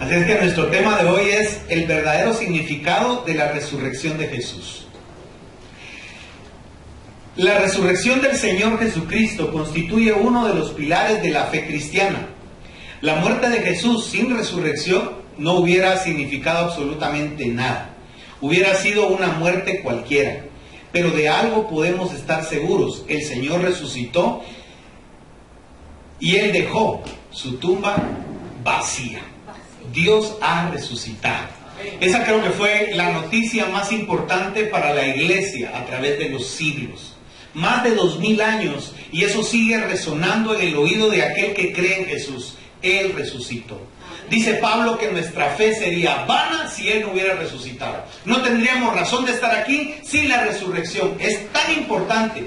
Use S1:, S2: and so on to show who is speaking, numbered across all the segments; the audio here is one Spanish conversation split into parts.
S1: Así es que nuestro tema de hoy es el verdadero significado de la resurrección de Jesús. La resurrección del Señor Jesucristo constituye uno de los pilares de la fe cristiana. La muerte de Jesús sin resurrección no hubiera significado absolutamente nada. Hubiera sido una muerte cualquiera. Pero de algo podemos estar seguros: el Señor resucitó y Él dejó su tumba vacía. Dios ha resucitado. Esa creo que fue la noticia más importante para la iglesia a través de los siglos. Más de 2000 años, y eso sigue resonando en el oído de aquel que cree en Jesús. Él resucitó. Dice Pablo que nuestra fe sería vana si Él no hubiera resucitado. No tendríamos razón de estar aquí sin la resurrección. Es tan importante.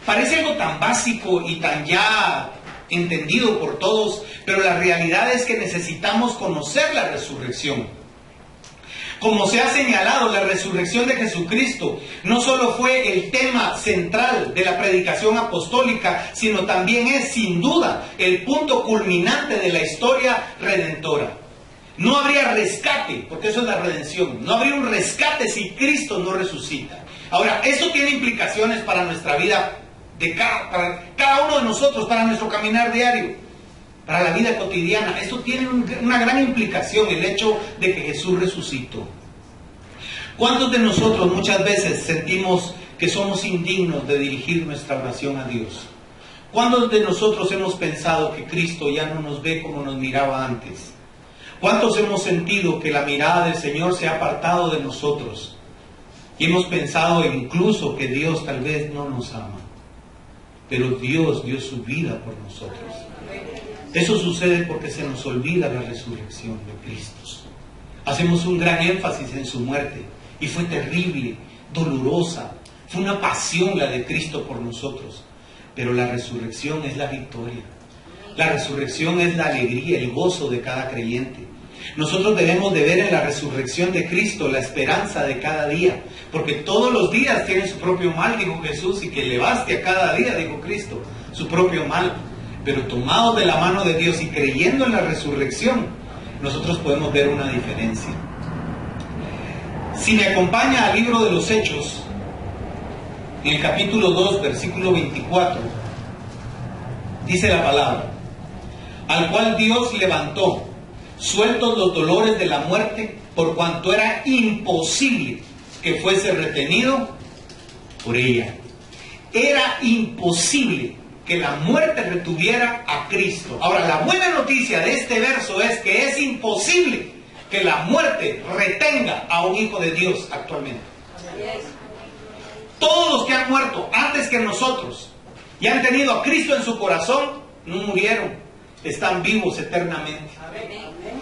S1: Parece algo tan básico y tan ya entendido por todos, pero la realidad es que necesitamos conocer la resurrección. Como se ha señalado, la resurrección de Jesucristo no solo fue el tema central de la predicación apostólica, sino también es, sin duda, el punto culminante de la historia redentora. No habría rescate, porque eso es la redención. No habría un rescate si Cristo no resucita. Ahora, eso tiene implicaciones para nuestra vida, para cada uno de nosotros, para nuestro caminar diario, para la vida cotidiana. Esto tiene una gran implicación, el hecho de que Jesús resucitó. ¿Cuántos de nosotros muchas veces sentimos que somos indignos de dirigir nuestra oración a Dios? ¿Cuántos de nosotros hemos pensado que Cristo ya no nos ve como nos miraba antes? ¿Cuántos hemos sentido que la mirada del Señor se ha apartado de nosotros? Y hemos pensado incluso que Dios tal vez no nos ama. Pero Dios dio su vida por nosotros. Eso sucede porque se nos olvida la resurrección de Cristo. Hacemos un gran énfasis en su muerte. Y fue terrible, dolorosa. Fue una pasión la de Cristo por nosotros. Pero la resurrección es la victoria. La resurrección es la alegría, el gozo de cada creyente. Nosotros debemos de ver en la resurrección de Cristo la esperanza de cada día. Porque todos los días tienen su propio mal, dijo Jesús, y que le baste a cada día, dijo Cristo, su propio mal. Pero tomados de la mano de Dios y creyendo en la resurrección, nosotros podemos ver una diferencia. Si me acompaña al libro de los Hechos, en el capítulo 2, versículo 24, dice la palabra: al cual Dios levantó, sueltos los dolores de la muerte, por cuanto era imposible que fuese retenido por ella. Era imposible que la muerte retuviera a Cristo. Ahora, la buena noticia de este verso es que es imposible que la muerte retenga a un hijo de Dios actualmente. Todos los que han muerto antes que nosotros y han tenido a Cristo en su corazón, no murieron, están vivos eternamente.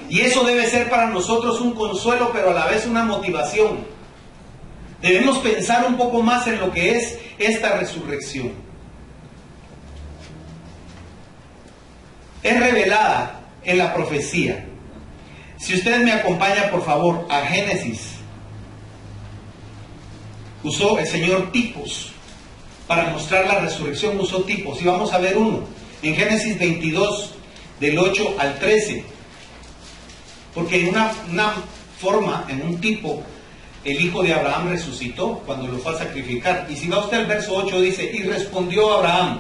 S1: Y eso debe ser para nosotros un consuelo, pero a la vez una motivación. Debemos pensar un poco más en lo que es esta resurrección. Es revelada en la profecía. Si usted me acompaña, por favor, a Génesis. Usó el Señor tipos para mostrar la resurrección, usó tipos. Y vamos a ver uno. En Génesis 22, del 8 al 13. Porque en una forma, en un tipo, el hijo de Abraham resucitó cuando lo fue a sacrificar. Y si va usted al verso 8, dice: y respondió Abraham: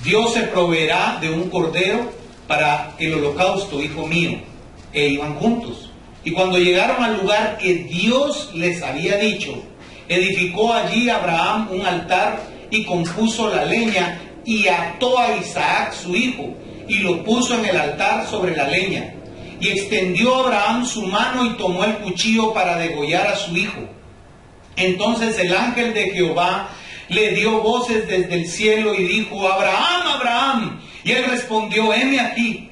S1: Dios se proveerá de un cordero para el holocausto, hijo mío. E iban juntos. Y cuando llegaron al lugar que Dios les había dicho, edificó allí Abraham un altar y compuso la leña y ató a Isaac su hijo y lo puso en el altar sobre la leña. Y extendió Abraham su mano y tomó el cuchillo para degollar a su hijo. Entonces el ángel de Jehová le dio voces desde el cielo y dijo: Abraham, Abraham. Y él respondió: heme aquí.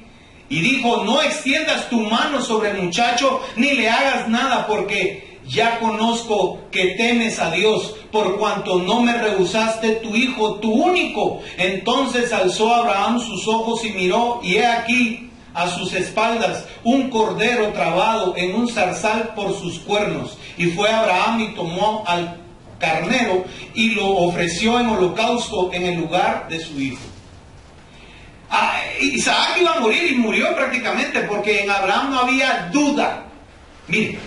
S1: Y dijo: no extiendas tu mano sobre el muchacho, ni le hagas nada, porque ya conozco que temes a Dios, por cuanto no me rehusaste tu hijo, tu único. Entonces alzó Abraham sus ojos y miró, y he aquí a sus espaldas un cordero trabado en un zarzal por sus cuernos. Y fue Abraham y tomó al carnero y lo ofreció en holocausto en el lugar de su hijo. Isaac iba a morir y murió prácticamente porque en Abraham no había duda. Mire,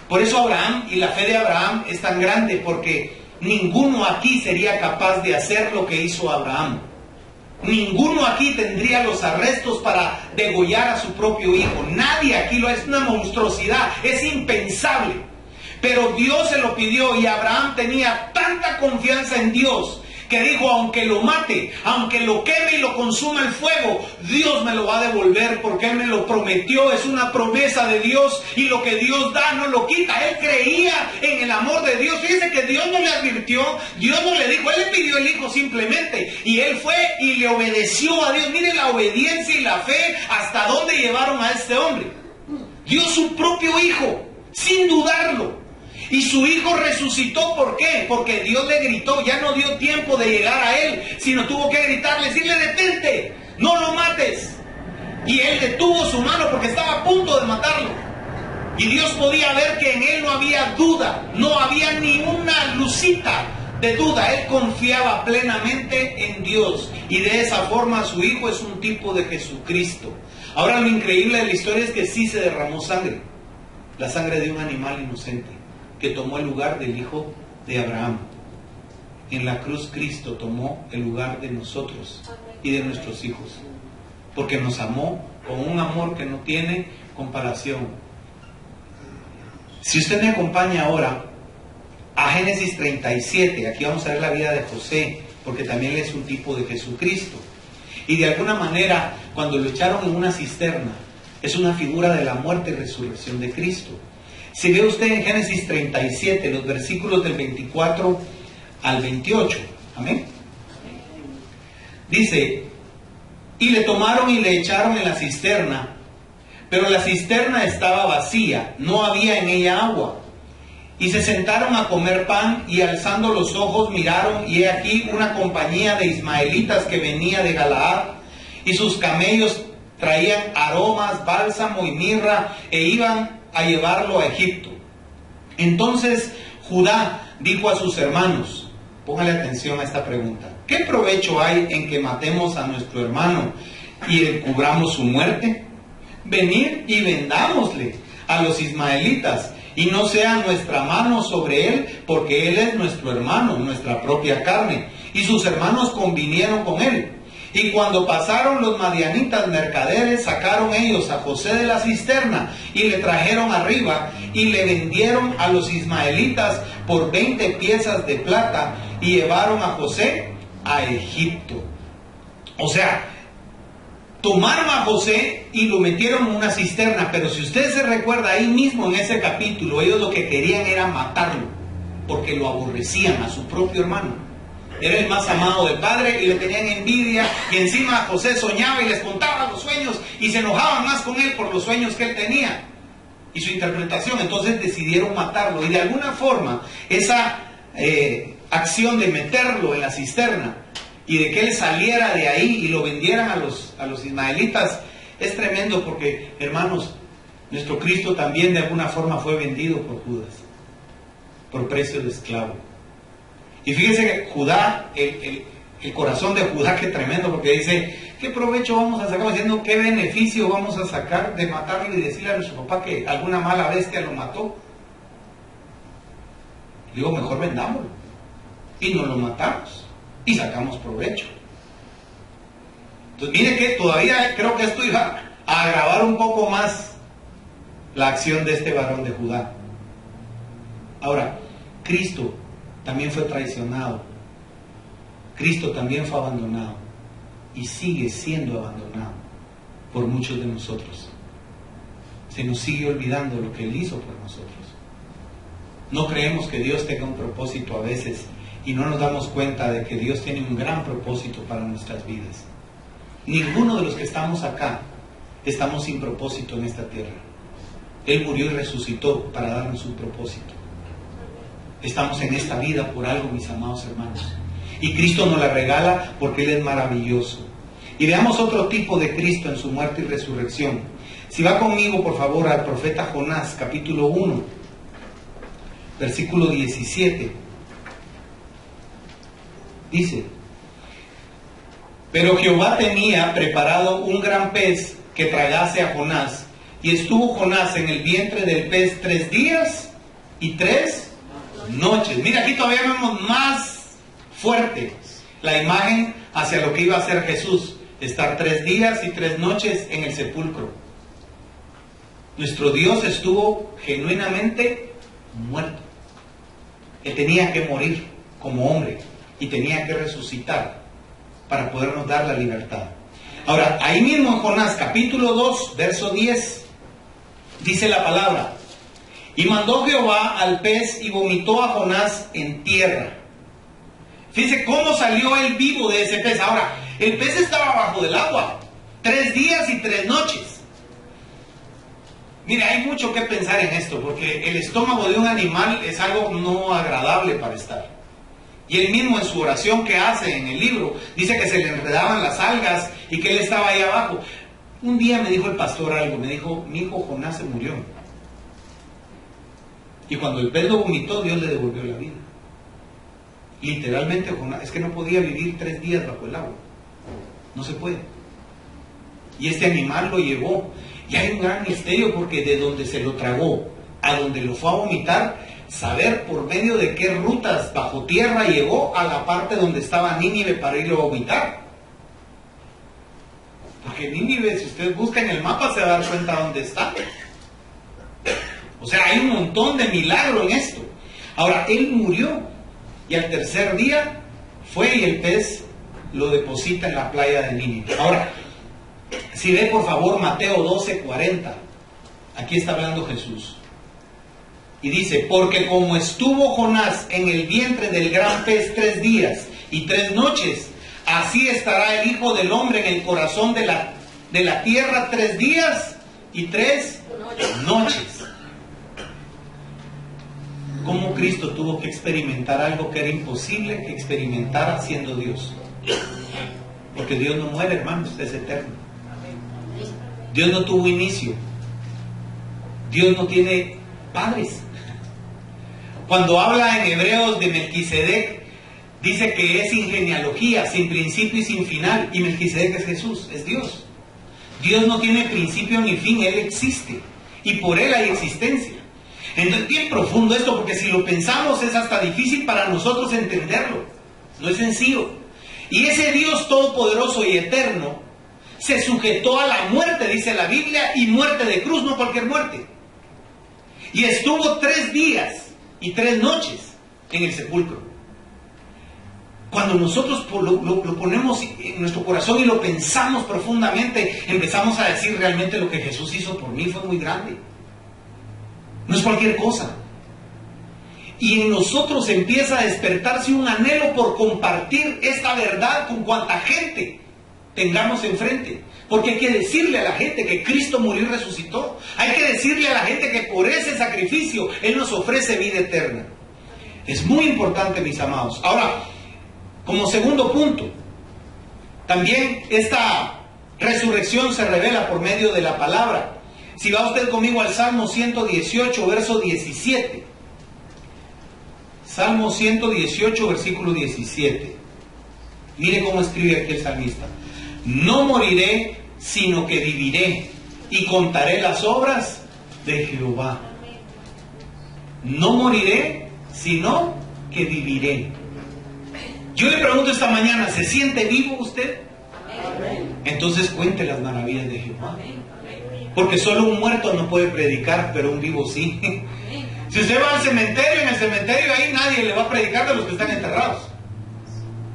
S1: por eso Abraham y la fe de Abraham es tan grande, porque ninguno aquí sería capaz de hacer lo que hizo Abraham. Ninguno aquí tendría los arrestos para degollar a su propio hijo. Nadie aquí lo es, una monstruosidad, es impensable. Pero Dios se lo pidió y Abraham tenía tanta confianza en Dios que dijo, aunque lo mate, aunque lo queme y lo consuma el fuego, Dios me lo va a devolver porque Él me lo prometió. Es una promesa de Dios y lo que Dios da no lo quita. Él creía en el amor de Dios. Fíjese que Dios no le advirtió, Dios no le dijo, Él le pidió el hijo simplemente y Él fue y le obedeció a Dios. Mire la obediencia y la fe hasta dónde llevaron a este hombre. Dio su propio hijo sin dudarlo. Y su hijo resucitó, ¿por qué? Porque Dios le gritó, ya no dio tiempo de llegar a él, sino tuvo que gritarle, decirle, detente, no lo mates. Y él detuvo su mano porque estaba a punto de matarlo. Y Dios podía ver que en él no había duda, no había ni una lucita de duda. Él confiaba plenamente en Dios. Y de esa forma su hijo es un tipo de Jesucristo. Ahora lo increíble de la historia es que sí se derramó sangre. La sangre de un animal inocente que tomó el lugar del hijo de Abraham. En la cruz Cristo tomó el lugar de nosotros y de nuestros hijos, porque nos amó con un amor que no tiene comparación. Si usted me acompaña ahora a Génesis 37, aquí vamos a ver la vida de José, porque también él es un tipo de Jesucristo. Y de alguna manera, cuando lo echaron en una cisterna, es una figura de la muerte y resurrección de Cristo. Si ve usted en Génesis 37, los versículos del 24 al 28, amén, dice, y le tomaron y le echaron en la cisterna, pero la cisterna estaba vacía, no había en ella agua. Y se sentaron a comer pan, y alzando los ojos miraron, y he aquí una compañía de ismaelitas que venía de Galaad, y sus camellos traían aromas, bálsamo y mirra, e iban a llevarlo a Egipto. Entonces Judá dijo a sus hermanos, póngale atención a esta pregunta, ¿qué provecho hay en que matemos a nuestro hermano y encubramos su muerte? Venid y vendámosle a los ismaelitas, y no sea nuestra mano sobre él, porque él es nuestro hermano, nuestra propia carne. Y sus hermanos convinieron con él. Y cuando pasaron los madianitas mercaderes, sacaron ellos a José de la cisterna y le trajeron arriba y le vendieron a los ismaelitas por 20 piezas de plata y llevaron a José a Egipto. O sea, tomaron a José y lo metieron en una cisterna, pero si usted se recuerda ahí mismo en ese capítulo, ellos lo que querían era matarlo, porque lo aborrecían a su propio hermano. Era el más amado del padre y le tenían envidia, y encima José soñaba y les contaba los sueños y se enojaban más con él por los sueños que él tenía y su interpretación. Entonces decidieron matarlo, y de alguna forma esa acción de meterlo en la cisterna y de que él saliera de ahí y lo vendieran a los ismaelitas es tremendo, porque, hermanos, nuestro Cristo también de alguna forma fue vendido por Judas, por precio de esclavo. Y fíjense que Judá, el corazón de Judá, qué tremendo, porque dice, ¿qué provecho vamos a sacar? Diciendo, ¿qué beneficio vamos a sacar de matarlo y decirle a nuestro papá que alguna mala bestia lo mató? Digo, mejor vendámoslo y nos lo matamos y sacamos provecho. Entonces mire que todavía creo que esto iba a agravar un poco más la acción de este varón de Judá. Ahora, Cristo también fue traicionado, Cristo también fue abandonado y sigue siendo abandonado por muchos de nosotros. Se nos sigue olvidando lo que Él hizo por nosotros. No creemos que Dios tenga un propósito a veces y no nos damos cuenta de que Dios tiene un gran propósito para nuestras vidas. Ninguno de los que estamos acá estamos sin propósito en esta tierra. Él murió y resucitó para darnos un propósito. Estamos en esta vida por algo, mis amados hermanos. Y Cristo nos la regala porque Él es maravilloso. Y veamos otro tipo de Cristo en su muerte y resurrección. Si va conmigo, por favor, al profeta Jonás, capítulo 1, versículo 17. Dice, Pero Jehová tenía preparado un gran pez que tragase a Jonás, y estuvo Jonás en el vientre del pez 3 días y 3 noches. Mira, aquí todavía vemos más fuerte la imagen hacia lo que iba a hacer Jesús, estar 3 días y 3 noches en el sepulcro. Nuestro Dios estuvo genuinamente muerto. Él tenía que morir como hombre y tenía que resucitar para podernos dar la libertad. Ahora, ahí mismo en Jonás capítulo 2, verso 10, dice la palabra: y mandó Jehová al pez y vomitó a Jonás en tierra. Fíjense cómo salió él vivo de ese pez. Ahora, el pez estaba bajo del agua 3 días y 3 noches. Mira, hay mucho que pensar en esto, porque el estómago de un animal es algo no agradable para estar. Y él mismo en su oración que hace en el libro, dice que se le enredaban las algas y que él estaba ahí abajo. Un día me dijo el pastor algo, me dijo: mi hijo Jonás se murió. Y cuando el pez lo vomitó, Dios le devolvió la vida. Literalmente Jonás, es que no podía vivir 3 días bajo el agua. No se puede. Y este animal lo llevó. Y hay un gran misterio, porque de donde se lo tragó a donde lo fue a vomitar, saber por medio de qué rutas bajo tierra llegó a la parte donde estaba Nínive para irlo a vomitar. Porque Nínive, si usted busca en el mapa, se va a dar cuenta dónde está. O sea, hay un montón de milagro en esto. Ahora, él murió y al 3er día fue y el pez lo deposita en la playa de Nínive. Ahora, si ve por favor Mateo 12:40, aquí está hablando Jesús. Y dice: porque como estuvo Jonás en el vientre del gran pez 3 días y 3 noches, así estará el Hijo del Hombre en el corazón de la tierra 3 días y 3 noches. ¿Cómo Cristo tuvo que experimentar algo que era imposible que experimentara siendo Dios? Porque Dios no muere, hermanos, es eterno. Dios no tuvo inicio. Dios no tiene padres. Cuando habla en Hebreos de Melquisedec, dice que es sin genealogía, sin principio y sin final. Y Melquisedec es Jesús, es Dios. Dios no tiene principio ni fin, Él existe. Y por Él hay existencia. Entonces es bien profundo esto, porque si lo pensamos es hasta difícil para nosotros entenderlo. No es sencillo. Y ese Dios todopoderoso y eterno se sujetó a la muerte, dice la Biblia, y muerte de cruz, no cualquier muerte. Y estuvo 3 días y 3 noches en el sepulcro. Cuando nosotros lo ponemos en nuestro corazón y lo pensamos profundamente, empezamos a decir: realmente lo que Jesús hizo por mí fue muy grande. No es cualquier cosa. Y en nosotros empieza a despertarse un anhelo por compartir esta verdad con cuanta gente tengamos enfrente. Porque hay que decirle a la gente que Cristo murió y resucitó. Hay que decirle a la gente que por ese sacrificio Él nos ofrece vida eterna. Es muy importante, mis amados. Ahora, como segundo punto, también esta resurrección se revela por medio de la palabra. Si va usted conmigo al Salmo 118, verso 17. Salmo 118, versículo 17. Mire cómo escribe aquí el salmista: no moriré, sino que viviré, y contaré las obras de Jehová. No moriré, sino que viviré. Yo le pregunto esta mañana: ¿se siente vivo usted? Entonces cuente las maravillas de Jehová. Porque solo un muerto no puede predicar, pero un vivo sí. Si usted va al cementerio, en el cementerio ahí nadie le va a predicar de los que están enterrados.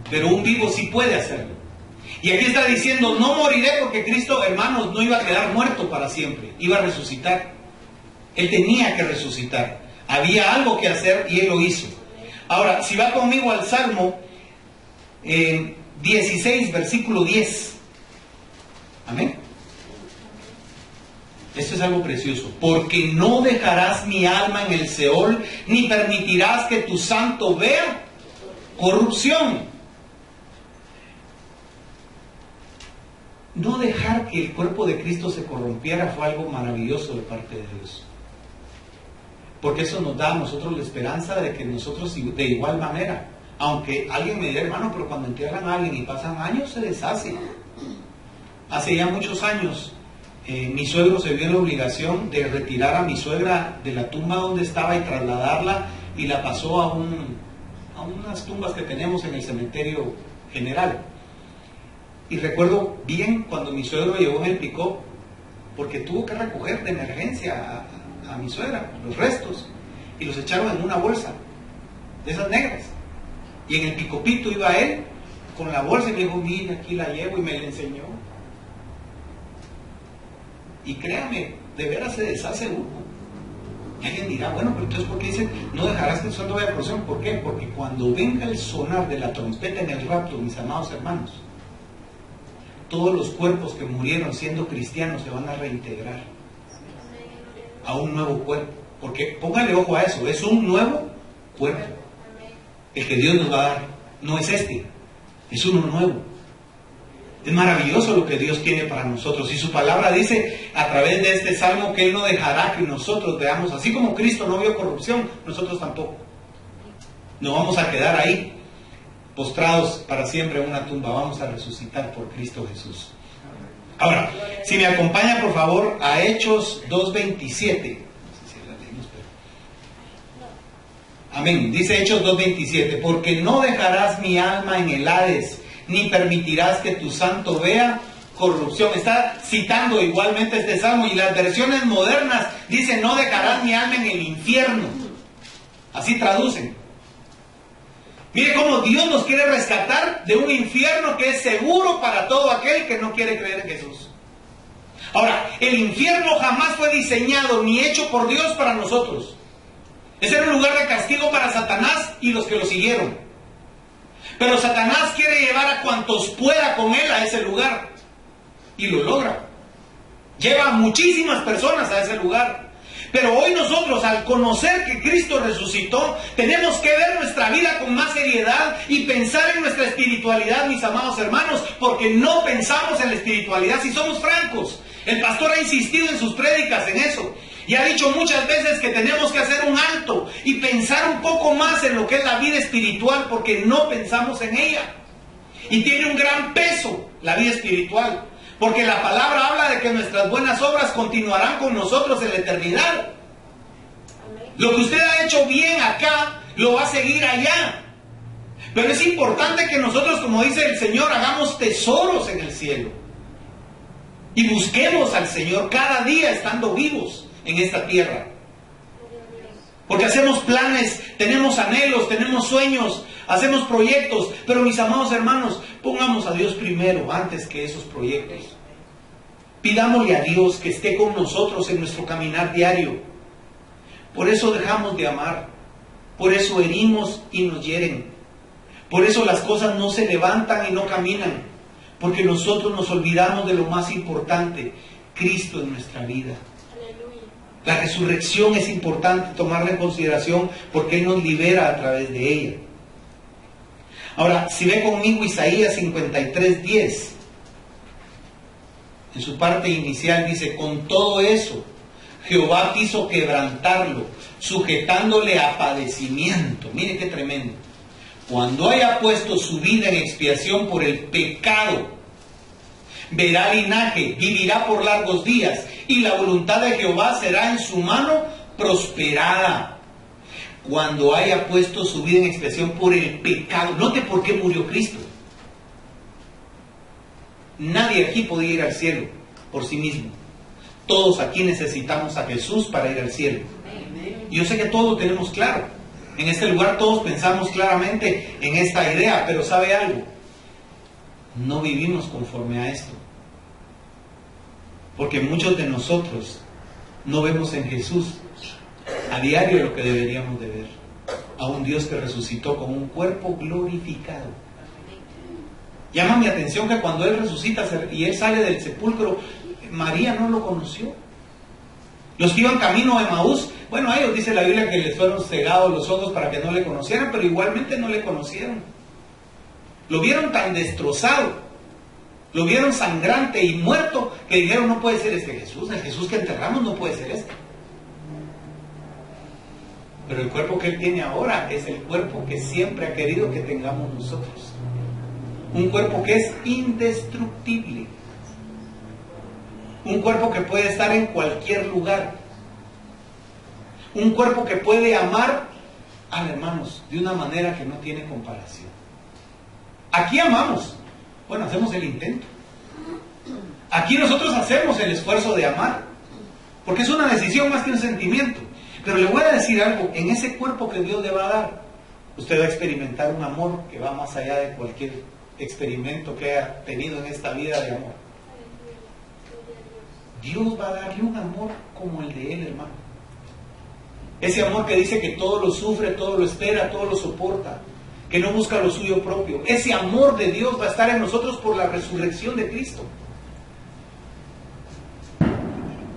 S1: Pero un vivo sí puede hacerlo. Y aquí está diciendo: no moriré, porque Cristo, hermanos, no iba a quedar muerto para siempre, iba a resucitar. Él tenía que resucitar. Había algo que hacer y Él lo hizo. Ahora, si va conmigo al Salmo 16, versículo 10. Amén. Esto es algo precioso. Porque no dejarás mi alma en el Seol, ni permitirás que tu santo vea corrupción. No dejar que el cuerpo de Cristo se corrompiera fue algo maravilloso de parte de Dios. Porque eso nos da a nosotros la esperanza de que nosotros de igual manera, Aunque alguien me dirá, hermano, pero cuando entierran a alguien y pasan años, se deshace. Hace ya muchos años, mi suegro se vio en la obligación de retirar a mi suegra de la tumba donde estaba y trasladarla, y la pasó a unas tumbas que tenemos en el cementerio general. Y recuerdo bien cuando mi suegro llegó en el pick-up, porque tuvo que recoger de emergencia a mi suegra los restos, y los echaron en una bolsa de esas negras. Y en el picopito iba él con la bolsa y me dijo, mire, aquí la llevo, y me la enseñó. Y créame, de veras se deshace uno. Y alguien dirá, bueno, pero entonces ¿por qué dicen no dejarás que el santo vaya a procesión? ¿Por qué? Porque cuando venga el sonar de la trompeta en el rapto, mis amados hermanos, todos los cuerpos que murieron siendo cristianos se van a reintegrar a un nuevo cuerpo. Porque póngale ojo a eso, es un nuevo cuerpo el que Dios nos va a dar. No es este, es uno nuevo. Es maravilloso lo que Dios tiene para nosotros, y su palabra dice a través de este salmo que Él no dejará que nosotros veamos, así como Cristo no vio corrupción, nosotros tampoco. No vamos a quedar ahí postrados para siempre en una tumba, vamos a resucitar por Cristo Jesús. Ahora, si me acompaña por favor a Hechos 2:27. Amén. Dice Hechos 2:27, porque no dejarás mi alma en el Hades, ni permitirás que tu santo vea corrupción. Está citando igualmente este salmo, y las versiones modernas dicen, no dejarás mi alma en el infierno. Así traducen. Mire cómo Dios nos quiere rescatar de un infierno que es seguro para todo aquel que no quiere creer en Jesús. Ahora, el infierno jamás fue diseñado ni hecho por Dios para nosotros. Ese era un lugar de castigo para Satanás y los que lo siguieron. Pero Satanás quiere llevar a cuantos pueda con él a ese lugar. Y lo logra. Lleva a muchísimas personas a ese lugar. Pero hoy nosotros, al conocer que Cristo resucitó, tenemos que ver nuestra vida con más seriedad y pensar en nuestra espiritualidad, mis amados hermanos, porque no pensamos en la espiritualidad si somos francos. El pastor ha insistido en sus prédicas en eso. Y ha dicho muchas veces que tenemos que hacer un alto y pensar un poco más en lo que es la vida espiritual, porque no pensamos en ella. Y tiene un gran peso la vida espiritual, porque la palabra habla de que nuestras buenas obras continuarán con nosotros en la eternidad. Lo que usted ha hecho bien acá, lo va a seguir allá. Pero es importante que nosotros, como dice el Señor, hagamos tesoros en el cielo. Y busquemos al Señor cada día estando vivos en esta tierra. Porque hacemos planes, tenemos anhelos, tenemos sueños, hacemos proyectos, pero mis amados hermanos, pongamos a Dios primero antes que esos proyectos. Pidámosle a Dios que esté con nosotros en nuestro caminar diario. Por eso dejamos de amar, por eso herimos y nos hieren, por eso las cosas no se levantan y no caminan, porque nosotros nos olvidamos de lo más importante, Cristo en nuestra vida. La resurrección es importante tomarla en consideración porque Él nos libera a través de ella. Ahora, si ve conmigo Isaías 53:10, en su parte inicial dice, con todo eso, Jehová quiso quebrantarlo, sujetándole a padecimiento. Mire qué tremendo. Cuando haya puesto su vida en expiación por el pecado, verá linaje, vivirá por largos días, y la voluntad de Jehová será en su mano prosperada. Cuando haya puesto su vida en expiación por el pecado. Note por qué murió Cristo. Nadie aquí podía ir al cielo por sí mismo. Todos aquí necesitamos a Jesús para ir al cielo. Y yo sé que todos lo tenemos claro. En este lugar todos pensamos claramente en esta idea, pero ¿sabe algo? No vivimos conforme a esto. Porque muchos de nosotros no vemos en Jesús a diario lo que deberíamos de ver. A un Dios que resucitó con un cuerpo glorificado. Llama mi atención que cuando Él resucita y Él sale del sepulcro, María no lo conoció. Los que iban camino a Emaús, bueno, a ellos dice la Biblia que les fueron cegados los ojos para que no le conocieran, pero igualmente no le conocieron. Lo vieron tan destrozado, lo vieron sangrante y muerto, que dijeron, no puede ser este Jesús, el Jesús que enterramos no puede ser este. Pero el cuerpo que Él tiene ahora es el cuerpo que siempre ha querido que tengamos nosotros. Un cuerpo que es indestructible. Un cuerpo que puede estar en cualquier lugar. Un cuerpo que puede amar a hermanos de una manera que no tiene comparación. Aquí amamos. Bueno, hacemos el intento. Aquí nosotros hacemos el esfuerzo de amar. Porque es una decisión más que un sentimiento. Pero le voy a decir algo, en ese cuerpo que Dios le va a dar, usted va a experimentar un amor que va más allá de cualquier experimento que haya tenido en esta vida de amor. Dios va a darle un amor como el de Él, hermano. Ese amor que dice que todo lo sufre, todo lo espera, todo lo soporta, que no busca lo suyo propio. Ese amor de Dios va a estar en nosotros por la resurrección de Cristo.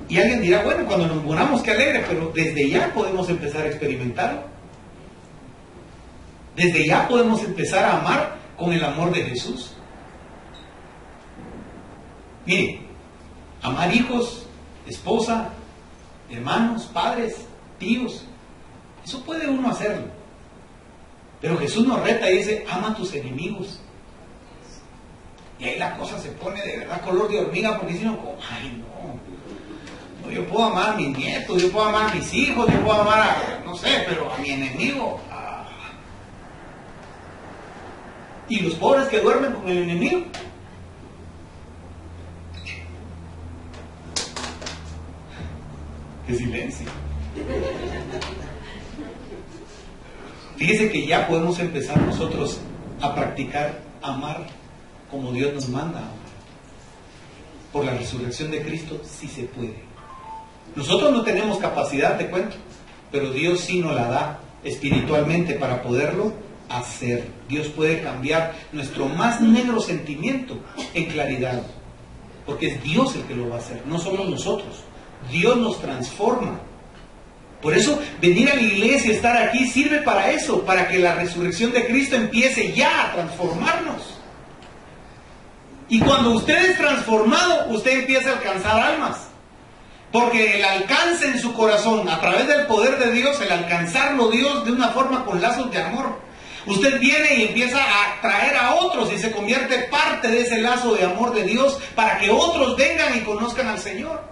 S1: Y alguien dirá, bueno, cuando nos moramos, qué alegre, pero desde ya podemos empezar a experimentarlo. Desde ya podemos empezar a amar con el amor de Jesús. Mire, amar hijos, esposa, hermanos, padres, tíos, eso puede uno hacerlo. Pero Jesús nos reta y dice, ama a tus enemigos. Y ahí la cosa se pone de verdad color de hormiga, porque si no, ay no. Yo puedo amar a mis nietos, yo puedo amar a mis hijos, yo puedo amar a, no sé, pero a mi enemigo. Y los pobres que duermen con el enemigo. ¡Qué silencio! Fíjese que ya podemos empezar nosotros a practicar amar como Dios nos manda a amar. Por la resurrección de Cristo sí se puede. Nosotros no tenemos capacidad, te cuento, pero Dios sí nos la da espiritualmente para poderlo hacer. Dios puede cambiar nuestro más negro sentimiento en claridad, porque es Dios el que lo va a hacer, no somos nosotros. Dios nos transforma. Por eso venir a la iglesia, estar aquí, sirve para eso, para que la resurrección de Cristo empiece ya a transformarnos. Y cuando usted es transformado, usted empieza a alcanzar almas. Porque el alcance en su corazón, a través del poder de Dios, el alcanzarlo Dios de una forma con lazos de amor. Usted viene y empieza a atraer a otros y se convierte parte de ese lazo de amor de Dios para que otros vengan y conozcan al Señor.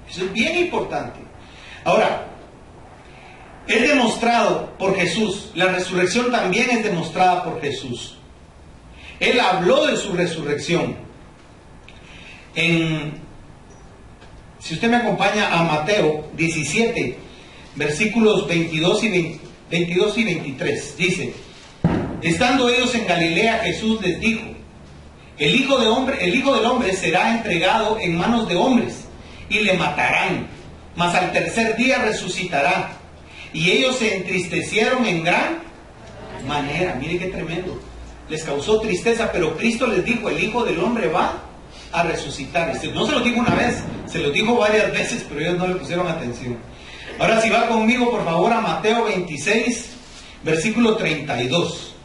S1: Eso es bien importante. Ahora, es demostrado por Jesús. La resurrección también es demostrada por Jesús. Él habló de su resurrección. Si usted me acompaña a Mateo 17, versículos 22 y 23, dice: estando ellos en Galilea, Jesús les dijo: el Hijo del Hombre será entregado en manos de hombres, y le matarán, mas al tercer día resucitará. Y ellos se entristecieron en gran manera. Mire qué tremendo. Les causó tristeza, pero Cristo les dijo: el Hijo del Hombre va a resucitar. No se lo dijo una vez, se lo dijo varias veces, pero ellos no le pusieron atención. Ahora si va conmigo por favor a Mateo 26, versículo 32.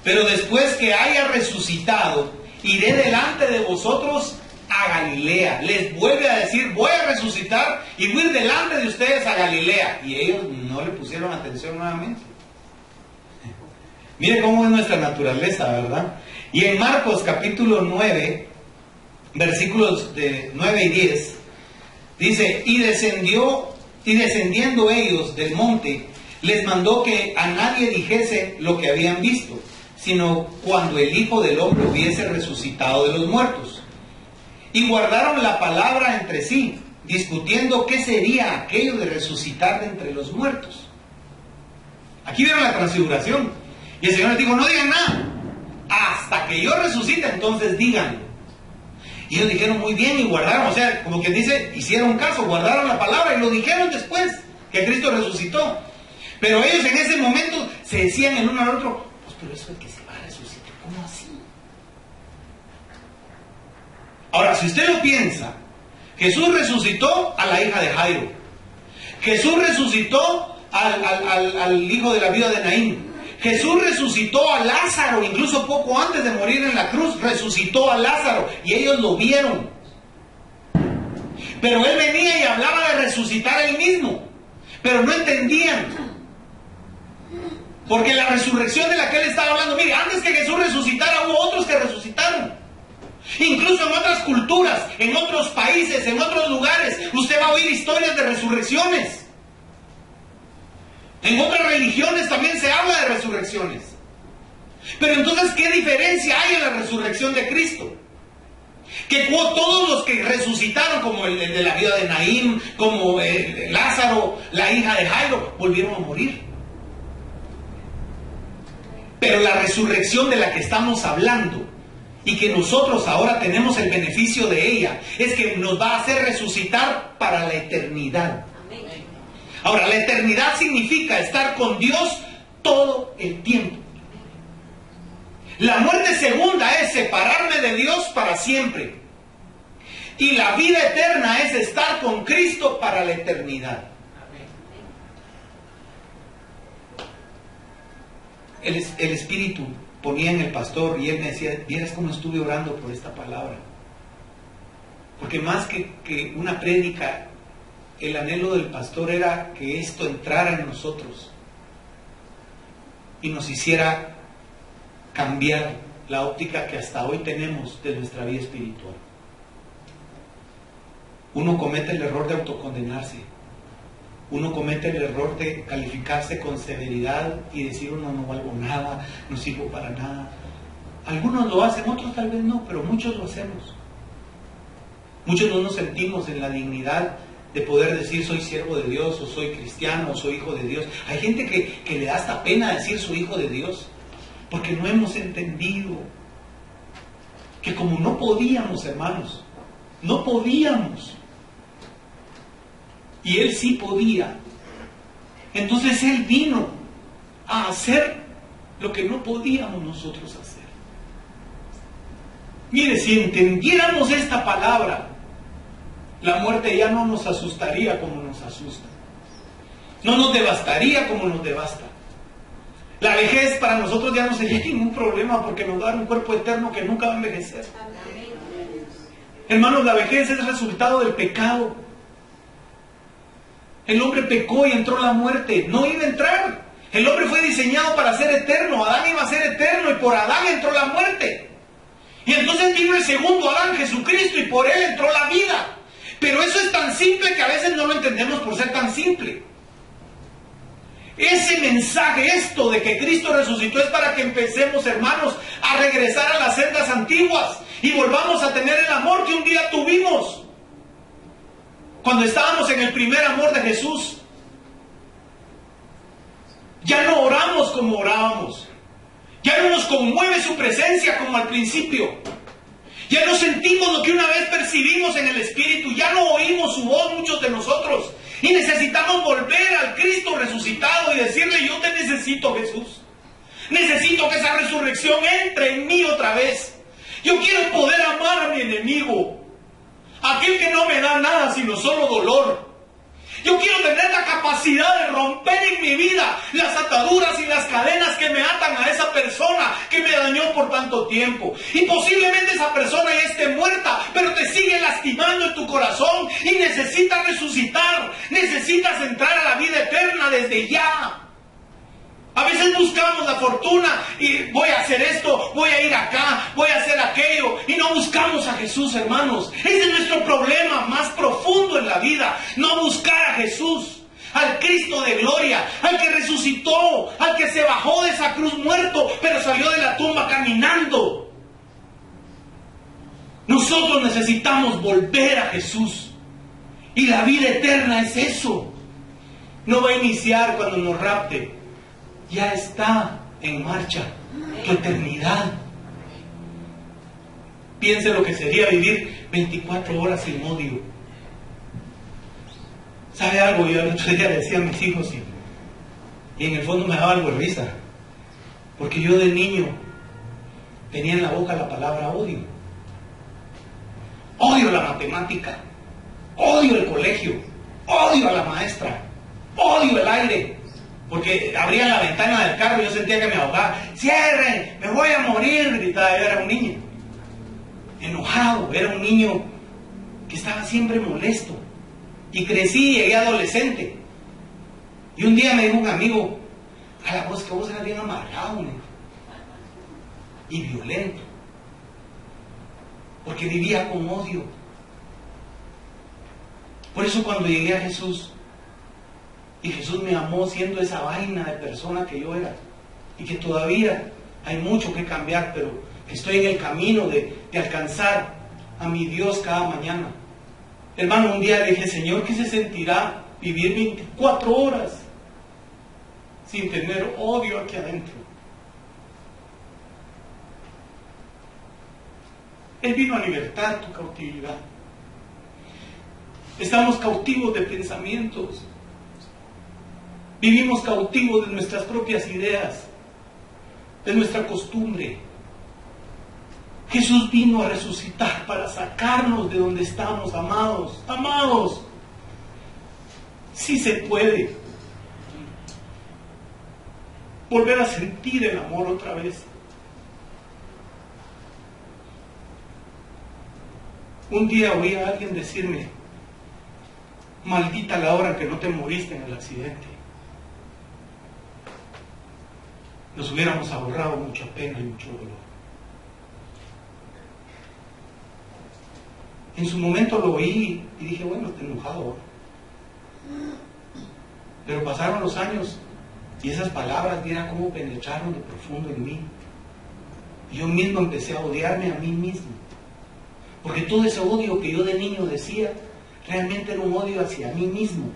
S1: Pero después que haya resucitado, iré delante de vosotros a Galilea. Les vuelve a decir: voy a resucitar y voy a ir delante de ustedes a Galilea. Y ellos no le pusieron atención nuevamente. Mire cómo es nuestra naturaleza, ¿verdad? Y en Marcos capítulo 9, versículos de 9 y 10, dice: y descendiendo ellos del monte, les mandó que a nadie dijese lo que habían visto, sino cuando el Hijo del Hombre hubiese resucitado de los muertos. Y guardaron la palabra entre sí, discutiendo qué sería aquello de resucitar de entre los muertos. Aquí vieron la transfiguración. Y el Señor les dijo: no digan nada, hasta que yo resucite, entonces díganlo. Y ellos dijeron muy bien y guardaron, o sea, como quien dice, hicieron caso, guardaron la palabra y lo dijeron después, que Cristo resucitó. Pero ellos en ese momento se decían el uno al otro: pues pero eso es que se va a resucitar, ¿cómo así? Ahora, si usted lo piensa, Jesús resucitó a la hija de Jairo. Jesús resucitó al hijo de la viuda de Naín. Jesús resucitó a Lázaro, incluso poco antes de morir en la cruz, resucitó a Lázaro y ellos lo vieron. Pero él venía y hablaba de resucitar él mismo. pero no entendían. Porque la resurrección de la que él estaba hablando, mire, antes que Jesús resucitara, hubo otros que resucitaron. Incluso en otras culturas, en otros países, en otros lugares, usted va a oír historias de resurrecciones. En otras religiones también se habla de resurrecciones. Pero entonces, ¿qué diferencia hay en la resurrección de Cristo? Que todos los que resucitaron, como el de la viuda de Naín, como Lázaro, la hija de Jairo, volvieron a morir. Pero la resurrección de la que estamos hablando, y que nosotros ahora tenemos el beneficio de ella, es que nos va a hacer resucitar para la eternidad. Ahora, la eternidad significa estar con Dios todo el tiempo. La muerte segunda es separarme de Dios para siempre. Y la vida eterna es estar con Cristo para la eternidad. El Espíritu ponía en el pastor y él me decía, vieras cómo estuve orando por esta palabra. Porque más que una prédica, el anhelo del pastor era que esto entrara en nosotros y nos hiciera cambiar la óptica que hasta hoy tenemos de nuestra vida espiritual. Uno comete el error de autocondenarse. Uno comete el error de calificarse con severidad y decir, uno no valgo nada, no sirvo para nada. Algunos lo hacen, otros tal vez no, pero muchos lo hacemos. Muchos no nos sentimos en la dignidad de poder decir soy siervo de Dios, o soy cristiano, o soy hijo de Dios. Hay gente que le da hasta pena decir soy hijo de Dios, porque no hemos entendido que como no podíamos, hermanos, no podíamos, y Él sí podía, entonces Él vino a hacer lo que no podíamos nosotros hacer. Mire, si entendiéramos esta palabra, la muerte ya no nos asustaría como nos asusta, no nos devastaría como nos devasta. La vejez para nosotros ya no sería ningún problema, porque nos da un cuerpo eterno que nunca va a envejecer. Hermanos, la vejez es resultado del pecado. El hombre pecó y entró la muerte. No iba a entrar. El hombre fue diseñado para ser eterno. Adán iba a ser eterno y por Adán entró la muerte. Y entonces vino el segundo Adán, Jesucristo, y por él entró la vida. Pero eso es tan simple que a veces no lo entendemos por ser tan simple. Ese mensaje, esto de que Cristo resucitó, es para que empecemos, hermanos, a regresar a las sendas antiguas y volvamos a tener el amor que un día tuvimos cuando estábamos en el primer amor de Jesús. Ya no oramos como orábamos, ya no nos conmueve su presencia como al principio, ya no sentimos lo que una vez percibimos en el Espíritu, ya no oímos su voz muchos de nosotros. Y necesitamos volver al Cristo resucitado y decirle, yo te necesito, Jesús. Necesito que esa resurrección entre en mí otra vez. Yo quiero poder amar a mi enemigo, aquel que no me da nada sino solo dolor. Yo quiero tener la capacidad de romper en mi vida las ataduras y las cadenas que me atan a esa persona que me dañó por tanto tiempo. Y posiblemente esa persona ya esté muerta, pero te sigue lastimando en tu corazón y necesitas resucitar. Necesitas entrar a la vida eterna desde ya. A veces buscamos la fortuna y voy a hacer esto, voy a ir acá, voy a hacer aquello, y no buscamos a Jesús, hermanos. Ese es nuestro problema más profundo en la vida, no buscar a Jesús, al Cristo de gloria, al que resucitó, al que se bajó de esa cruz muerto, pero salió de la tumba caminando. Nosotros necesitamos volver a Jesús, y la vida eterna es eso. No va a iniciar cuando nos rapte. Ya está en marcha tu eternidad. Piense lo que sería vivir 24 horas sin odio. ¿Sabe algo? Yo el otro día decía a mis hijos y en el fondo me daba algo de risa, porque yo de niño tenía en la boca la palabra odio. Odio la matemática, odio el colegio, odio a la maestra, odio el aire. Porque abrían la ventana del carro y yo sentía que me ahogaba. ¡Cierren! ¡Me voy a morir! Gritaba. Yo era un niño enojado, era un niño que estaba siempre molesto. Y crecí y llegué adolescente. Y un día me dijo un amigo, a la voz que vos eras bien amargado, ¿no? Y violento, porque vivía con odio. Por eso cuando llegué a Jesús, y Jesús me amó siendo esa vaina de persona que yo era, y que todavía hay mucho que cambiar, pero que estoy en el camino de alcanzar a mi Dios cada mañana. Hermano, un día le dije, Señor, ¿qué se sentirá vivir 24 horas sin tener odio aquí adentro? Él vino a libertar tu cautividad. Estamos cautivos de pensamientos. Vivimos cautivos de nuestras propias ideas, de nuestra costumbre. Jesús vino a resucitar para sacarnos de donde estamos, amados. Amados, sí se puede volver a sentir el amor otra vez. Un día oí a alguien decirme, maldita la hora en que no te moriste en el accidente. Nos hubiéramos ahorrado mucha pena y mucho dolor. En su momento lo oí y dije, bueno, estoy enojado ahora. Pero pasaron los años y esas palabras, mira cómo penetraron de profundo en mí. Y yo mismo empecé a odiarme a mí mismo. Porque todo ese odio que yo de niño decía, realmente era un odio hacia mí mismo.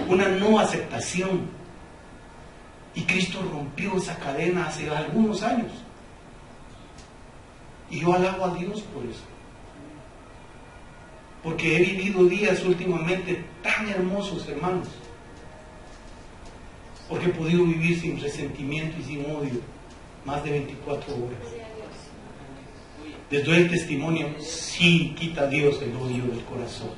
S1: Una no aceptación. Y Cristo rompió esa cadena hace algunos años. Y yo alabo a Dios por eso. Porque he vivido días últimamente tan hermosos, hermanos. Porque he podido vivir sin resentimiento y sin odio más de 24 horas. Les doy el testimonio, sí quita Dios el odio del corazón.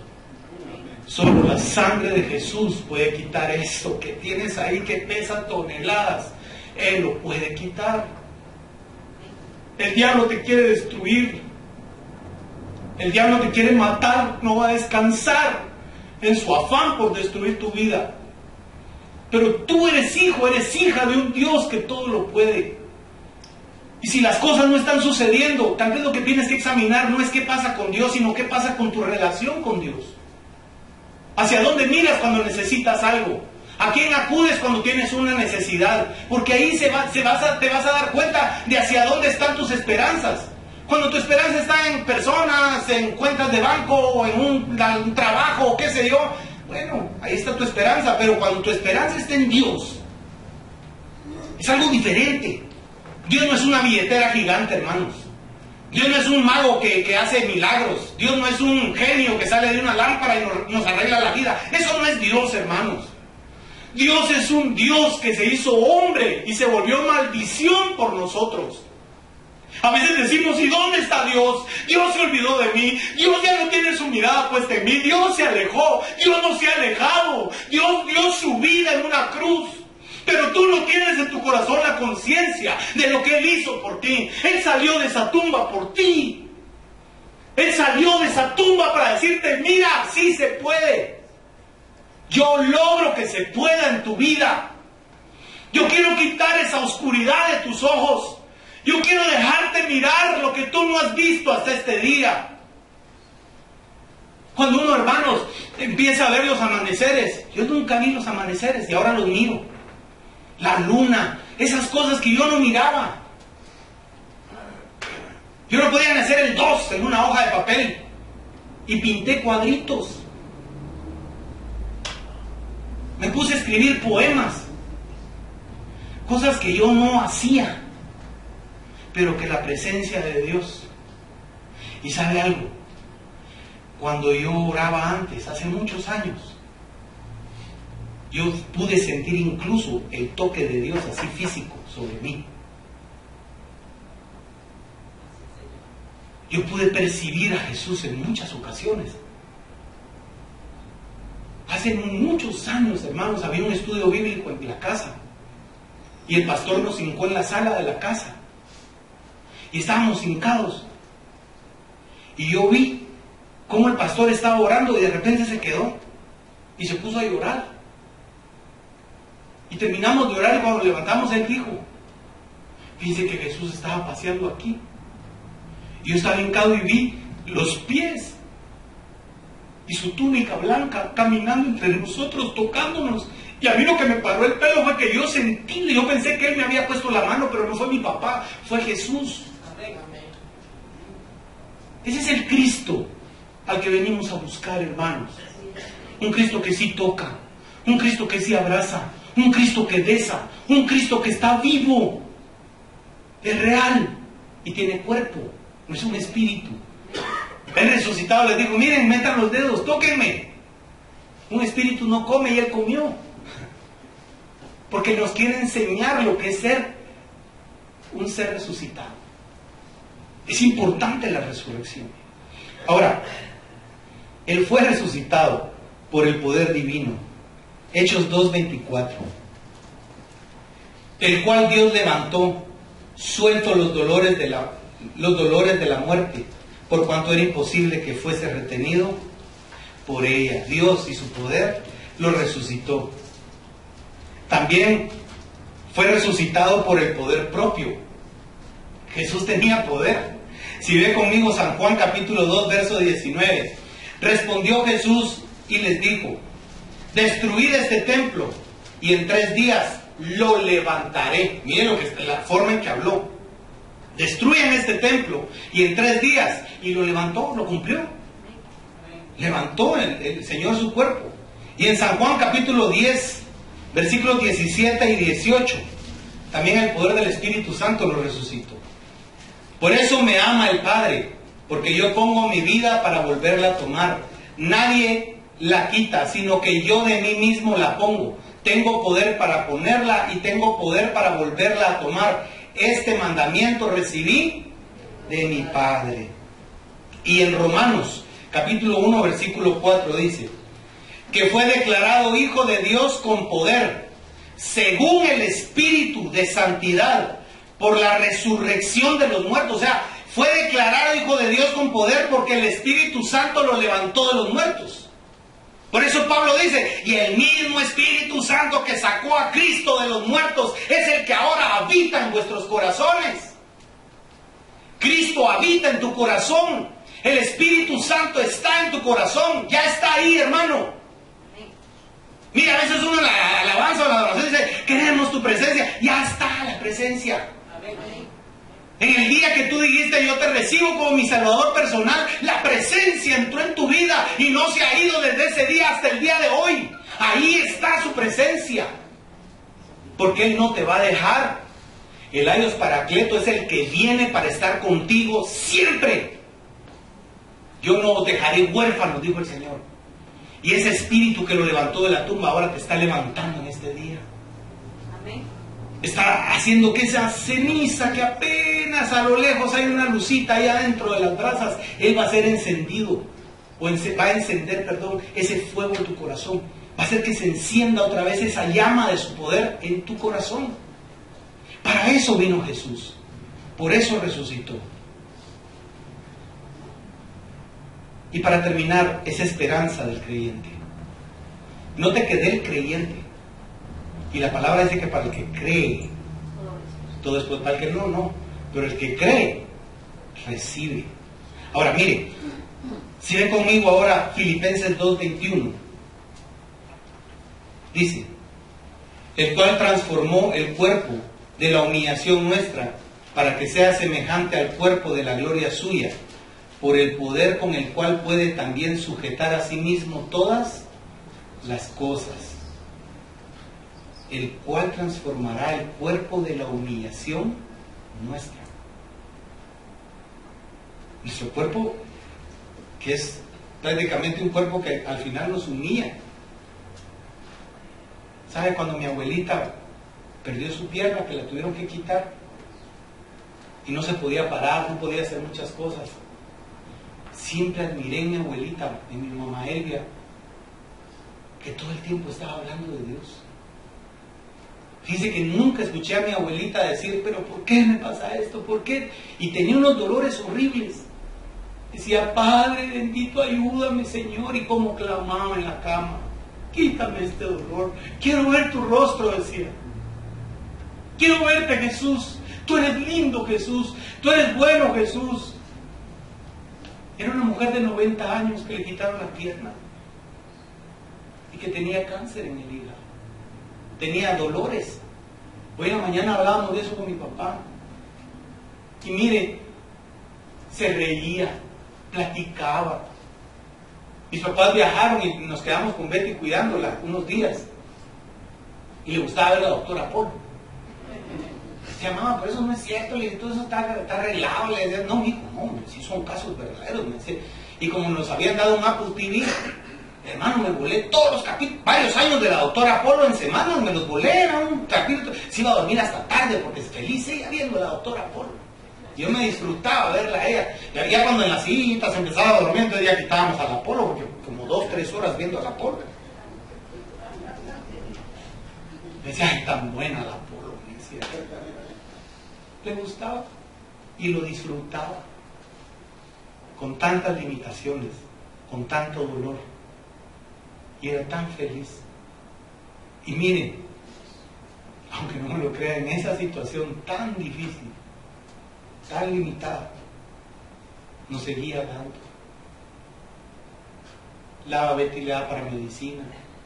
S1: Solo la sangre de Jesús puede quitar eso que tienes ahí que pesa toneladas. Él lo puede quitar. El diablo te quiere destruir. El diablo te quiere matar. No va a descansar en su afán por destruir tu vida. Pero tú eres hijo, eres hija de un Dios que todo lo puede. Y si las cosas no están sucediendo, tal vez lo que tienes que examinar no es qué pasa con Dios, sino qué pasa con tu relación con Dios. ¿Hacia dónde miras cuando necesitas algo? ¿A quién acudes cuando tienes una necesidad? Porque ahí te vas a dar cuenta de hacia dónde están tus esperanzas. Cuando tu esperanza está en personas, en cuentas de banco, o en un trabajo, o qué sé yo, bueno, ahí está tu esperanza. Pero cuando tu esperanza está en Dios, es algo diferente. Dios no es una billetera gigante, hermanos. Dios no es un mago que hace milagros. Dios no es un genio que sale de una lámpara y nos arregla la vida. Eso no es Dios, hermanos. Dios es un Dios que se hizo hombre y se volvió maldición por nosotros. A veces decimos, ¿y dónde está Dios? Dios se olvidó de mí. Dios ya no tiene su mirada puesta en mí. Dios se alejó. Dios no se ha alejado. Dios dio su vida en una cruz. Pero tú no tienes en tu corazón la conciencia de lo que Él hizo por ti. Él salió de esa tumba por ti. Él salió de esa tumba para decirte, mira, sí se puede. Yo logro que se pueda en tu vida. Yo quiero quitar esa oscuridad de tus ojos. Yo quiero dejarte mirar lo que tú no has visto hasta este día. Cuando uno, hermanos, empieza a ver los amaneceres. Yo nunca vi los amaneceres y ahora los miro. La luna, esas cosas que yo no miraba. Yo no podía hacer el 2 en una hoja de papel. Y pinté cuadritos. Me puse a escribir poemas. Cosas que yo no hacía. Pero que la presencia de Dios. Y sabe algo. Cuando yo oraba antes, hace muchos años, yo pude sentir incluso el toque de Dios así físico sobre mí. Yo pude percibir a Jesús en muchas ocasiones. Hace muchos años, hermanos, había un estudio bíblico en la casa. Y el pastor nos hincó en la sala de la casa. Y estábamos hincados. Y yo vi cómo el pastor estaba orando y de repente se quedó. Y se puso a llorar. Y terminamos de orar y cuando levantamos él dijo, fíjense que Jesús estaba paseando aquí. Y yo estaba hincado y vi los pies y su túnica blanca caminando entre nosotros, tocándonos. Y a mí lo que me paró el pelo fue que yo sentí, yo pensé que él me había puesto la mano, pero no fue mi papá, fue Jesús. Ese es el Cristo al que venimos a buscar, hermanos. Un Cristo que sí toca, un Cristo que sí abraza, un Cristo que besa, un Cristo que está vivo, es real y tiene cuerpo, no es un espíritu. El resucitado les dijo, miren, metan los dedos, tóquenme. Un espíritu no come y él comió. Porque nos quiere enseñar lo que es ser un ser resucitado. Es importante la resurrección. Ahora, él fue resucitado por el poder divino. Hechos 2:24. El cual Dios levantó, suelto los dolores de la muerte, por cuanto era imposible que fuese retenido por ella. Dios y su poder lo resucitó. También fue resucitado por el poder propio. Jesús tenía poder. Si ve conmigo San Juan capítulo 2, verso 19. Respondió Jesús y les dijo, destruid este templo y en 3 días lo levantaré. Miren la forma en que habló. Destruyan este templo y en 3 días. Y lo levantó, lo cumplió. Levantó el Señor su cuerpo. Y en San Juan capítulo 10, versículos 17 y 18, también el poder del Espíritu Santo lo resucitó. Por eso me ama el Padre, porque yo pongo mi vida para volverla a tomar. Nadie la quita, sino que yo de mí mismo la pongo. Tengo poder para ponerla y tengo poder para volverla a tomar. Este mandamiento recibí de mi Padre. Y en Romanos capítulo 1, versículo 4 dice, que fue declarado Hijo de Dios con poder, según el Espíritu de santidad, por la resurrección de los muertos. O sea, fue declarado Hijo de Dios con poder porque el Espíritu Santo lo levantó de los muertos. Por eso Pablo dice, y el mismo Espíritu Santo que sacó a Cristo de los muertos es el que ahora habita en vuestros corazones. Cristo habita en tu corazón. El Espíritu Santo está en tu corazón. Ya está ahí, hermano. Mira, a veces uno en la alabanza o en la adoración dice, queremos tu presencia. Ya está la presencia. En el día que tú dijiste, yo te recibo como mi Salvador personal, la presencia entró en tu vida y no se ha ido desde ese día hasta el día de hoy. Ahí está su presencia. Porque Él no te va a dejar. El Aios Paracleto es el que viene para estar contigo siempre. Yo no os dejaré huérfanos, dijo el Señor. Y ese espíritu que lo levantó de la tumba ahora te está levantando en este día. Amén. Está haciendo que esa ceniza que apenas a lo lejos hay una lucita ahí adentro de las brasas, Él va a ser encendido, va a encender, ese fuego en tu corazón. Va a hacer que se encienda otra vez esa llama de su poder en tu corazón. Para eso vino Jesús. Por eso resucitó. Y para terminar, esa esperanza del creyente. Note que del creyente. Y la palabra dice que para el que cree, todo después, para el que no, pero el que cree, recibe. Ahora, mire, si ven conmigo ahora Filipenses 2:21, dice, el cual transformó el cuerpo de la humillación nuestra, para que sea semejante al cuerpo de la gloria suya, por el poder con el cual puede también sujetar a sí mismo todas las cosas. El cual transformará el cuerpo de la humillación nuestra. Nuestro cuerpo, que es prácticamente un cuerpo que al final nos humilla. ¿Sabe cuando mi abuelita perdió su pierna, que la tuvieron que quitar? Y no se podía parar, no podía hacer muchas cosas. Siempre admiré en mi abuelita, en mi mamá Elvia, que todo el tiempo estaba hablando de Dios. Fíjese que nunca escuché a mi abuelita decir, pero ¿por qué me pasa esto? ¿Por qué? Y tenía unos dolores horribles. Decía, Padre bendito, ayúdame, Señor. Y como clamaba en la cama. quítame este dolor, quiero ver tu rostro, decía. Quiero verte, Jesús. Tú eres lindo, Jesús. Tú eres bueno, Jesús. Era una mujer de 90 años que le quitaron la pierna y que tenía cáncer en el hígado. Tenía dolores. Hoy en la mañana hablábamos de eso con mi papá. Y mire, se reía, platicaba. Mis papás viajaron y nos quedamos con Betty cuidándola unos días. Y le gustaba ver a la doctora Polo. Se llamaba, pero eso no es cierto, le dije, todo eso está arreglado. Le decía, no, mijo, no, si son casos verdaderos. Me decía. Y como nos habían dado un Apple TV, hermano, me volé todos los capítulos, varios años de la doctora Polo en semanas, me los volé, era un capítulo. Se iba a dormir hasta tarde porque es feliz ella viendo a la doctora Polo. Yo me disfrutaba verla a ella. Y ya cuando en las citas empezaba a dormir, entonces ya quitábamos a la Polo, porque como 2-3 horas viendo a la Polo. Me decía, ay, tan buena la Polo, me decía. Le gustaba y lo disfrutaba con tantas limitaciones, con tanto dolor, y era tan feliz. Y miren, aunque no me lo crean, en esa situación tan difícil, tan limitada, nos seguía dando. La Betty le daba para medicina,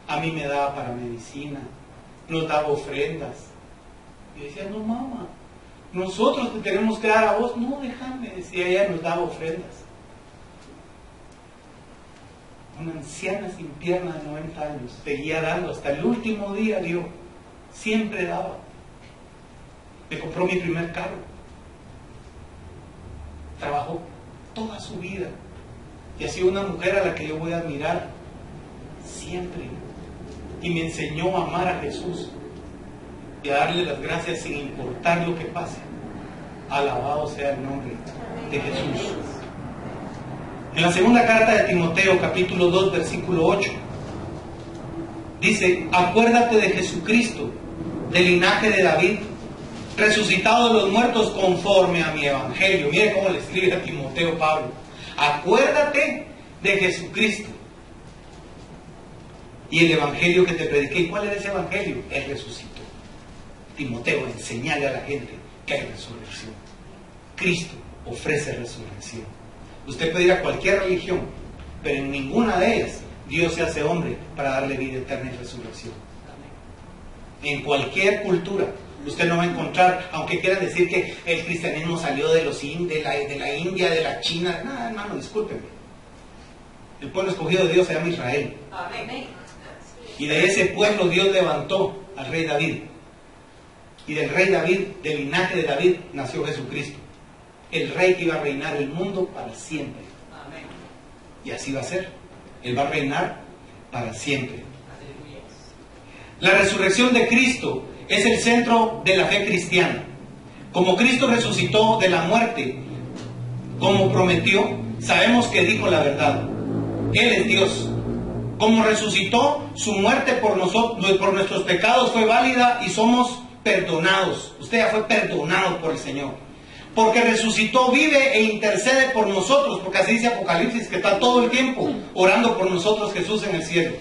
S1: a mí me daba para medicina, nos daba ofrendas. Y decía, no, mamá, nosotros te tenemos que dar a vos. No, déjame, decía ella, nos daba ofrendas. Una anciana sin pierna de 90 años, seguía dando, hasta el último día dio, siempre daba. Me compró mi primer carro. Trabajó toda su vida y ha sido una mujer a la que yo voy a admirar siempre. Y me enseñó a amar a Jesús y a darle las gracias sin importar lo que pase. Alabado sea el nombre de Jesús. En la segunda carta de Timoteo, capítulo 2, versículo 8, dice, acuérdate de Jesucristo, del linaje de David, resucitado de los muertos conforme a mi evangelio. Mire cómo le escribe a Timoteo Pablo. Acuérdate de Jesucristo y el evangelio que te prediqué. ¿Y cuál era ese evangelio? Él resucitó. Timoteo, enseñale a la gente que hay resurrección. Cristo ofrece resurrección. Usted puede ir a cualquier religión, pero en ninguna de ellas Dios se hace hombre para darle vida eterna y resurrección. En cualquier cultura usted no va a encontrar, aunque quieran decir que el cristianismo salió de la India, de la China. Nada, hermano, discúlpeme. El pueblo escogido de Dios se llama Israel. Amén. Y de ese pueblo Dios levantó al rey David. Y del rey David, del linaje de David, nació Jesucristo. El rey que iba a reinar el mundo para siempre. Amén. Y así va a ser. Él va a reinar para siempre. La resurrección de Cristo es el centro de la fe cristiana. Como Cristo resucitó de la muerte, como prometió, sabemos que dijo la verdad. Él es Dios. Como resucitó, su muerte por nuestros pecados fue válida y somos perdonados. Usted ya fue perdonado por el Señor. Porque resucitó, vive e intercede por nosotros, porque así dice Apocalipsis, que está todo el tiempo orando por nosotros Jesús en el cielo.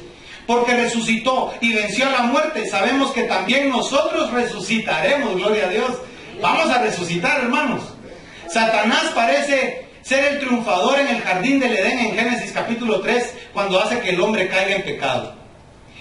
S1: Porque resucitó y venció a la muerte, sabemos que también nosotros resucitaremos, gloria a Dios. Vamos a resucitar, hermanos. Satanás parece ser el triunfador en el jardín del Edén en Génesis capítulo 3, cuando hace que el hombre caiga en pecado.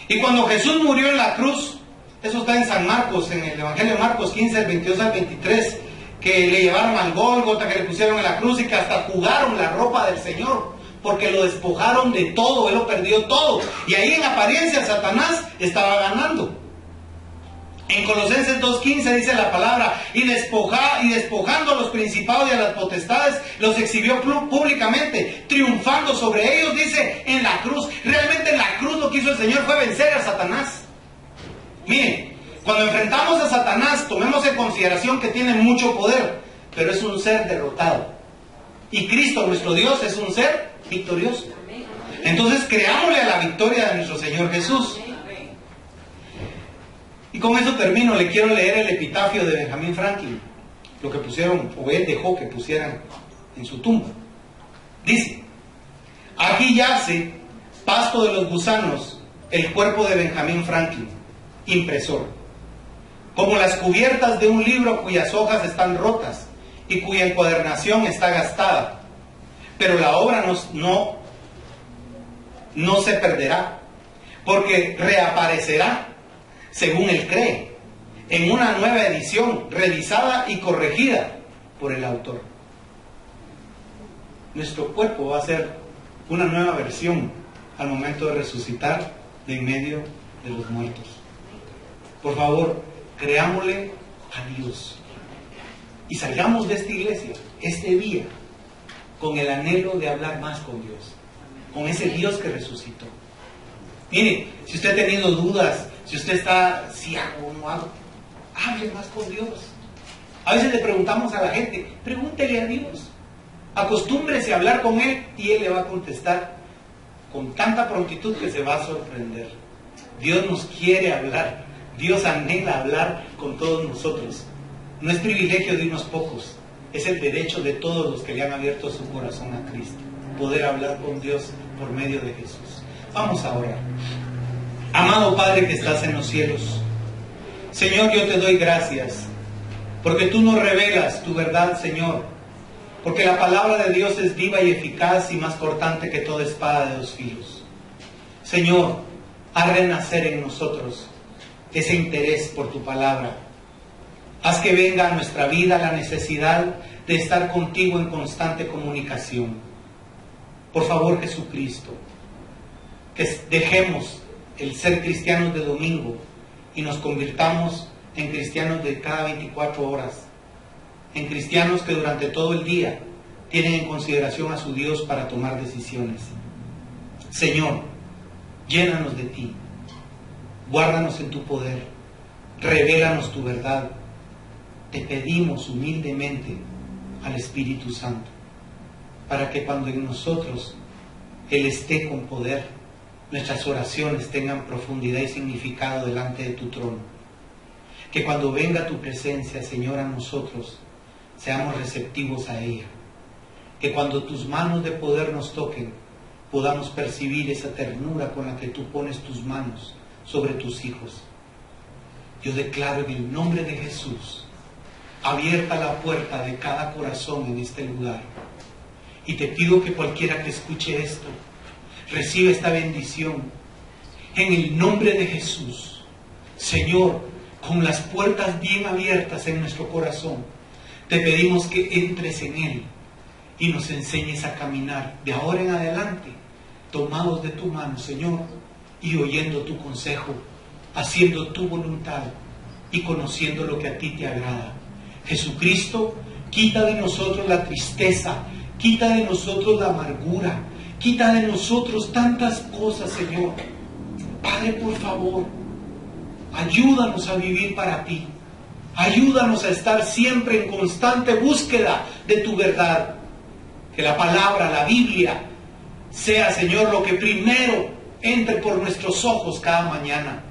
S1: Y cuando Jesús murió en la cruz, eso está en San Marcos, en el Evangelio de Marcos 15, del 22 al 23, que le llevaron al Gólgota, que le pusieron en la cruz y que hasta jugaron la ropa del Señor, porque lo despojaron de todo, él lo perdió todo. Y ahí en apariencia Satanás estaba ganando. En Colosenses 2:15 dice la palabra, y despojando a los principados y a las potestades, los exhibió públicamente, triunfando sobre ellos, dice, en la cruz. Realmente en la cruz lo que hizo el Señor fue vencer a Satanás. Miren, cuando enfrentamos a Satanás, tomemos en consideración que tiene mucho poder, pero es un ser derrotado. Y Cristo, nuestro Dios, es un ser victorioso. Entonces creámosle a la victoria de nuestro Señor Jesús. Y con eso termino. Le quiero leer el epitafio de Benjamin Franklin, lo que pusieron, o él dejó que pusieran en su tumba. Dice: aquí yace, pasto de los gusanos, el cuerpo de Benjamin Franklin, impresor. Como las cubiertas de un libro cuyas hojas están rotas y cuya encuadernación está gastada. Pero la obra no se perderá, porque reaparecerá, según él cree, en una nueva edición, revisada y corregida por el autor. Nuestro cuerpo va a ser una nueva versión al momento de resucitar de en medio de los muertos. Por favor, creámosle a Dios y salgamos de esta iglesia este día con el anhelo de hablar más con Dios, con ese Dios que resucitó. Mire, si usted ha tenido dudas, si usted está, si hago o no hago, hable más con Dios. A veces le preguntamos a la gente, pregúntele a Dios, acostúmbrese a hablar con Él y Él le va a contestar con tanta prontitud que se va a sorprender. Dios nos quiere hablar, Dios anhela hablar con todos nosotros. No es privilegio de unos pocos, es el derecho de todos los que le han abierto su corazón a Cristo, poder hablar con Dios por medio de Jesús. Vamos a orar. Amado Padre que estás en los cielos, Señor, yo te doy gracias, porque tú nos revelas tu verdad, Señor, porque la palabra de Dios es viva y eficaz y más cortante que toda espada de 2 filos. Señor, haz renacer en nosotros ese interés por tu palabra. Haz que venga a nuestra vida la necesidad de estar contigo en constante comunicación. Por favor, Jesucristo, que dejemos el ser cristianos de domingo y nos convirtamos en cristianos de cada 24 horas, en cristianos que durante todo el día tienen en consideración a su Dios para tomar decisiones. Señor, llénanos de ti, guárdanos en tu poder, revélanos tu verdad. Te pedimos humildemente al Espíritu Santo, para que cuando en nosotros Él esté con poder, nuestras oraciones tengan profundidad y significado delante de tu trono. Que cuando venga tu presencia, Señor, a nosotros, seamos receptivos a ella. Que cuando tus manos de poder nos toquen, podamos percibir esa ternura con la que tú pones tus manos sobre tus hijos. Yo declaro en el nombre de Jesús, abierta la puerta de cada corazón en este lugar. Y te pido que cualquiera que escuche esto, reciba esta bendición. En el nombre de Jesús, Señor, con las puertas bien abiertas en nuestro corazón, te pedimos que entres en Él y nos enseñes a caminar de ahora en adelante, tomados de tu mano, Señor, y oyendo tu consejo, haciendo tu voluntad y conociendo lo que a ti te agrada. Jesucristo, quita de nosotros la tristeza, quita de nosotros la amargura, quita de nosotros tantas cosas, Señor. Padre, por favor, ayúdanos a vivir para ti. Ayúdanos a estar siempre en constante búsqueda de tu verdad. Que la palabra, la Biblia, sea, Señor, lo que primero entre por nuestros ojos cada mañana.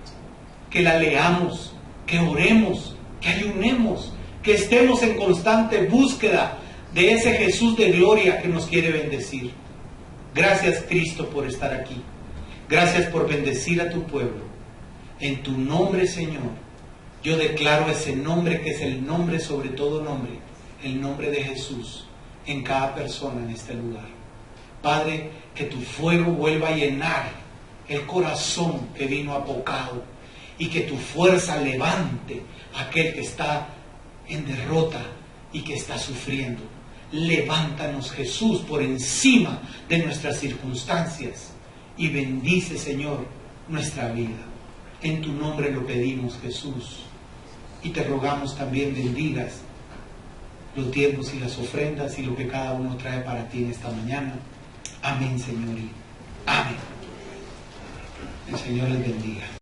S1: Que la leamos, que oremos, que ayunemos, que estemos en constante búsqueda de ese Jesús de gloria que nos quiere bendecir. Gracias, Cristo, por estar aquí. Gracias por bendecir a tu pueblo. En tu nombre, Señor, yo declaro ese nombre que es el nombre sobre todo nombre, el nombre de Jesús, en cada persona en este lugar. Padre, que tu fuego vuelva a llenar el corazón que vino apocado y que tu fuerza levante a aquel que está en derrota y que está sufriendo. Levántanos, Jesús, por encima de nuestras circunstancias y bendice, Señor, nuestra vida. En tu nombre lo pedimos, Jesús, y te rogamos también bendigas los diezmos y las ofrendas y lo que cada uno trae para ti en esta mañana. Amén, Señor, y amén. El Señor les bendiga.